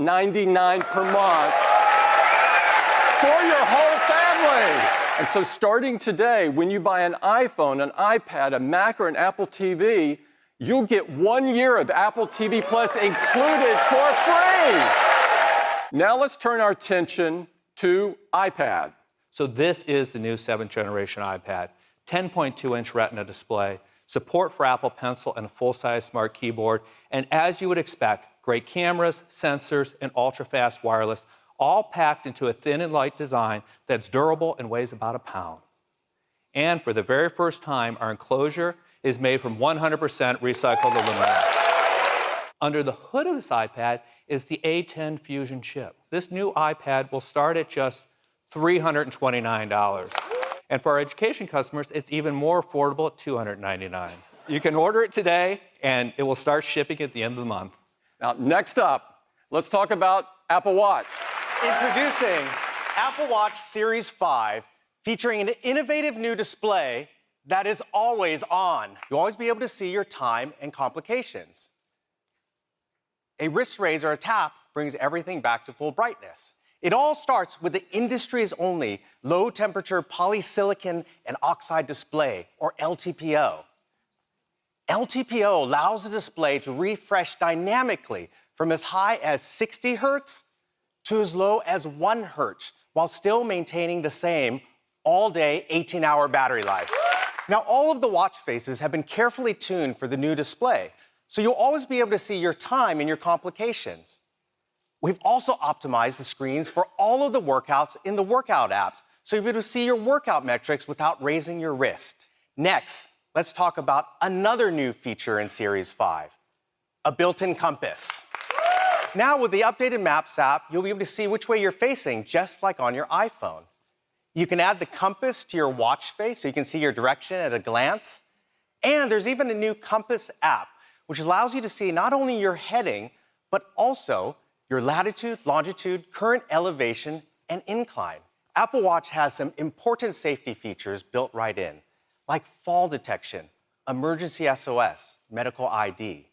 $4.99 per month for your whole family. And so starting today, when you buy an iPhone, an iPad, a Mac, or an Apple TV, you'll get 1 year of Apple TV Plus included for free. Now let's turn our attention to iPad. So this is the new 7th generation iPad. 10.2-inch Retina display, support for Apple Pencil and a full-size smart keyboard, and as you would expect, great cameras, sensors, and ultra-fast wireless, all packed into a thin and light design that's durable and weighs about a pound. And for the very first time, our enclosure is made from 100% recycled aluminum. Under the hood of this iPad is the A10 Fusion chip. This new iPad will start at just $329. And for our education customers, it's even more affordable at $299. You can order it today, and it will start shipping at the end of the month. Now, next up, let's talk about Apple Watch. Introducing Apple Watch Series 5, featuring an innovative new display that is always on. You'll always be able to see your time and complications. A wrist raise or a tap brings everything back to full brightness. It all starts with the industry's only low-temperature polysilicon and oxide display, or LTPO. LTPO allows the display to refresh dynamically from as high as 60 hertz to as low as 1 hertz, while still maintaining the same all-day 18-hour battery life. Now, all of the watch faces have been carefully tuned for the new display, so you'll always be able to see your time and your complications. We've also optimized the screens for all of the workouts in the workout apps, so you'll be able to see your workout metrics without raising your wrist. Next, let's talk about another new feature in Series 5, a built-in compass. Now, with the updated Maps app, you'll be able to see which way you're facing, just like on your iPhone. You can add the compass to your watch face so you can see your direction at a glance. And there's even a new compass app, which allows you to see not only your heading, but also your latitude, longitude, current elevation, and incline. Apple Watch has some important safety features built right in, like fall detection, emergency SOS, medical ID.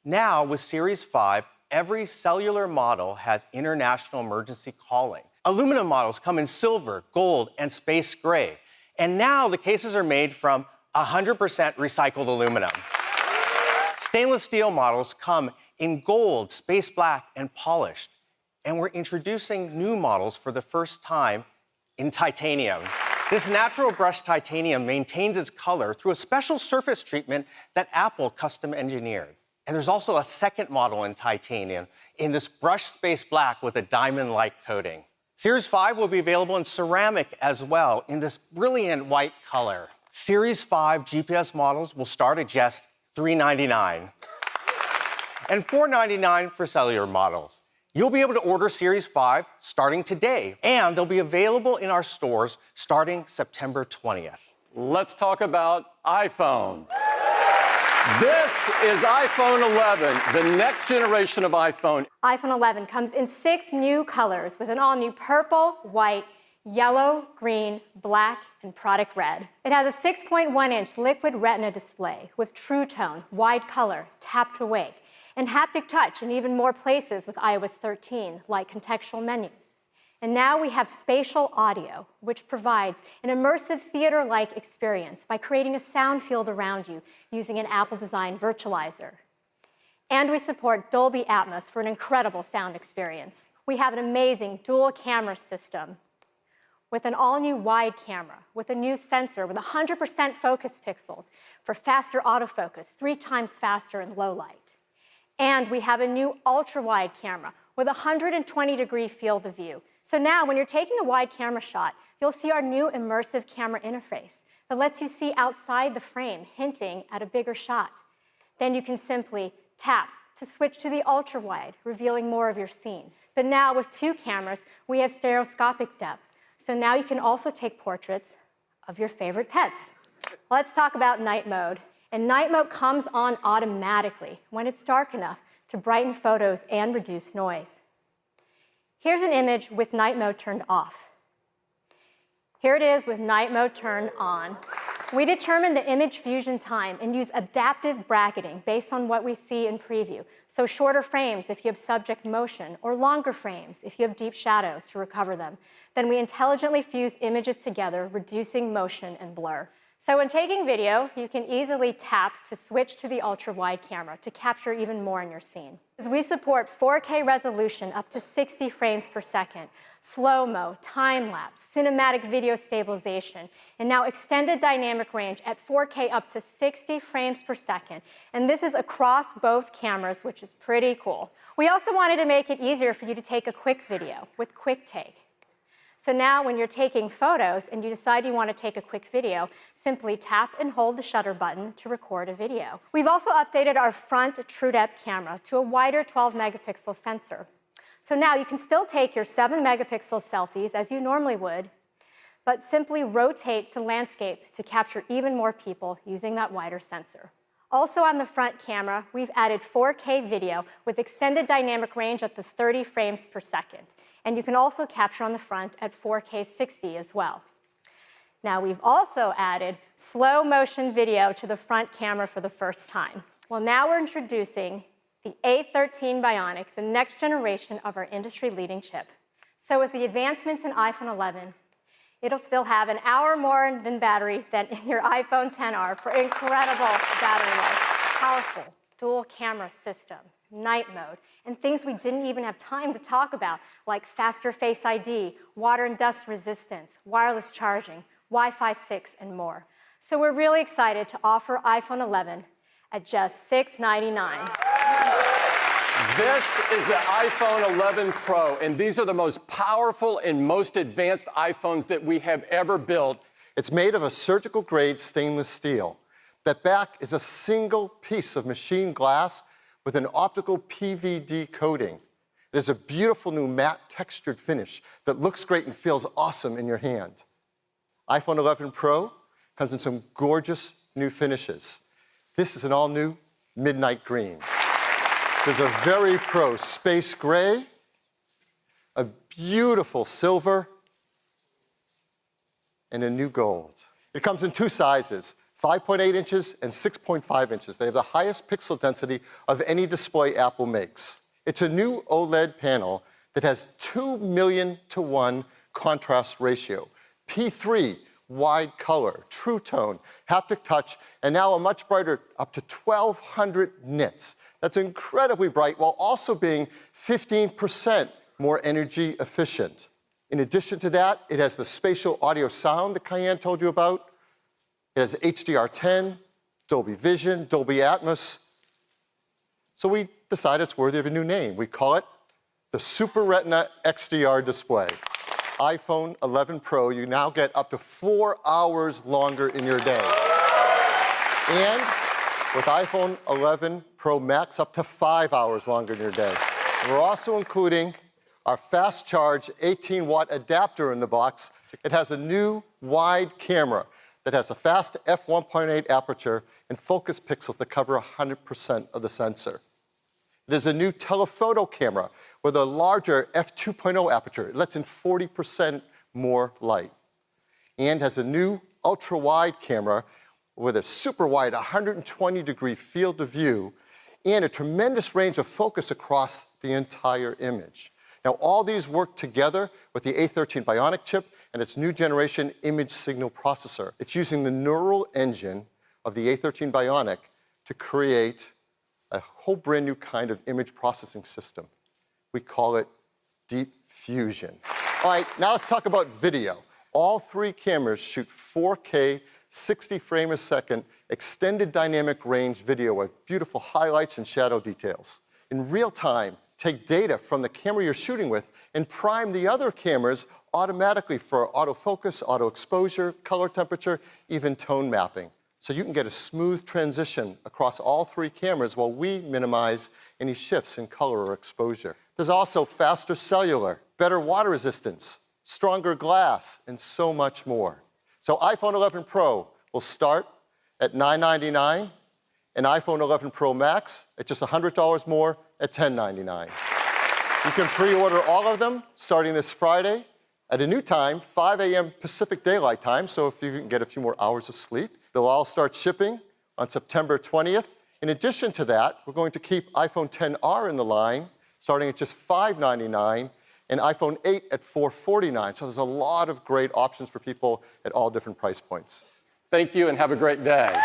Now, with Series 5, every cellular model has international emergency calling. Aluminum models come in silver, gold, and space gray. And now the cases are made from 100% recycled aluminum. Stainless steel models come in gold, space black, and polished. And we're introducing new models for the first time in titanium. This natural brushed titanium maintains its color through a special surface treatment that Apple custom engineered. And there's also a second model in titanium in this brushed space black with a diamond-like coating. Series 5 will be available in ceramic as well in this brilliant white color. Series 5 GPS models will start at just $399 and $499 for cellular models. You'll be able to order Series 5 starting today, and they'll be available in our stores starting September 20th. Let's talk about iPhone. This is iPhone 11, the next generation of iPhone. iPhone 11 comes in 6 new colors with an all-new purple, white, yellow, green, black, and product red. It has a 6.1-inch liquid retina display with True Tone, wide color, tap to wake, and haptic touch in even more places with iOS 13, like contextual menus. And now we have spatial audio, which provides an immersive theater-like experience by creating a sound field around you using an Apple-designed virtualizer. And we support Dolby Atmos for an incredible sound experience. We have an amazing dual camera system with an all-new wide camera, with a new sensor with 100% focus pixels for faster autofocus, 3 times faster in low light. And we have a new ultra-wide camera with a 120-degree field of view. So now, when you're taking a wide camera shot, you'll see our new immersive camera interface that lets you see outside the frame, hinting at a bigger shot. Then you can simply tap to switch to the ultra-wide, revealing more of your scene. But now, with 2 cameras, we have stereoscopic depth. So now you can also take portraits of your favorite pets. Let's talk about night mode. And night mode comes on automatically when it's dark enough to brighten photos and reduce noise. Here's an image with night mode turned off. Here it is with night mode turned on. We determine the image fusion time and use adaptive bracketing based on what we see in preview. So shorter frames if you have subject motion, or longer frames if you have deep shadows to recover them. Then we intelligently fuse images together, reducing motion and blur. So when taking video, you can easily tap to switch to the ultra-wide camera to capture even more in your scene. We support 4K resolution up to 60 frames per second, slow-mo, time-lapse, cinematic video stabilization, and now extended dynamic range at 4K up to 60 frames per second. And this is across both cameras, which is pretty cool. We also wanted to make it easier for you to take a quick video with Quick Take. So now when you're taking photos and you decide you want to take a quick video, simply tap and hold the shutter button to record a video. We've also updated our front TrueDepth camera to a wider 12-megapixel sensor. So now you can still take your 7-megapixel selfies as you normally would, but simply rotate to landscape to capture even more people using that wider sensor. Also on the front camera, we've added 4K video with extended dynamic range up to 30 frames per second. And you can also capture on the front at 4K 60 as well. Now we've also added slow motion video to the front camera for the first time. Well, now we're introducing the A13 Bionic, the next generation of our industry-leading chip. So with the advancements in iPhone 11, it'll still have an hour more than battery than in your iPhone XR for incredible battery life. Powerful dual camera system, night mode, and things we didn't even have time to talk about, like faster Face ID, water and dust resistance, wireless charging, Wi-Fi 6, and more. So we're really excited to offer iPhone 11 at just $699. This is the iPhone 11 Pro, and these are the most powerful and most advanced iPhones that we have ever built. It's made of a surgical-grade stainless steel. That back is a single piece of machined glass with an optical PVD coating. It is a beautiful new matte textured finish that looks great and feels awesome in your hand. iPhone 11 Pro comes in some gorgeous new finishes. This is an all-new midnight green. There's a very pro space gray, a beautiful silver, and a new gold. It comes in two sizes, 5.8 inches and 6.5 inches. They have the highest pixel density of any display Apple makes. It's a new OLED panel that has 2 million to 1 contrast ratio, P3 wide color, true tone, haptic touch, and now a much brighter, up to 1,200 nits. That's incredibly bright while also being 15% more energy efficient. In addition to that, it has the spatial audio sound that Cayenne told you about. It has HDR10, Dolby Vision, Dolby Atmos. So we decided it's worthy of a new name. We call it the Super Retina XDR display. iPhone 11 Pro, you now get up to 4 hours longer in your day. And with iPhone 11 Pro Max, up to 5 hours longer in your day. And we're also including our fast charge 18-watt adapter in the box. It has a new wide camera that has a fast f1.8 aperture and focus pixels that cover 100% of the sensor. It is a new telephoto camera with a larger f2.0 aperture. It lets in 40% more light. And has a new ultra-wide camera with a super wide 120-degree field of view and a tremendous range of focus across the entire image. Now, all these work together with the A13 Bionic chip and its new generation image signal processor. It's using the neural engine of the A13 Bionic to create a whole brand new kind of image processing system. We call it Deep Fusion. All right, now let's talk about video. All three cameras shoot 4K, 60 frames a second, extended dynamic range video with beautiful highlights and shadow details. In real time, take data from the camera you're shooting with and prime the other cameras automatically for autofocus, auto exposure, color temperature, even tone mapping. So you can get a smooth transition across all three cameras while we minimize any shifts in color or exposure. There's also faster cellular, better water resistance, stronger glass, and so much more. So iPhone 11 Pro will start at $999 and iPhone 11 Pro Max at just $100 more at $1099. You can pre-order all of them starting this Friday, At a new time, 5 a.m. Pacific Daylight Time, so if you can get a few more hours of sleep. They'll all start shipping on September 20th. In addition to that, we're going to keep iPhone XR in the line, starting at just $599, and iPhone 8 at $449. So there's a lot of great options for people at all different price points. Thank you and have a great day.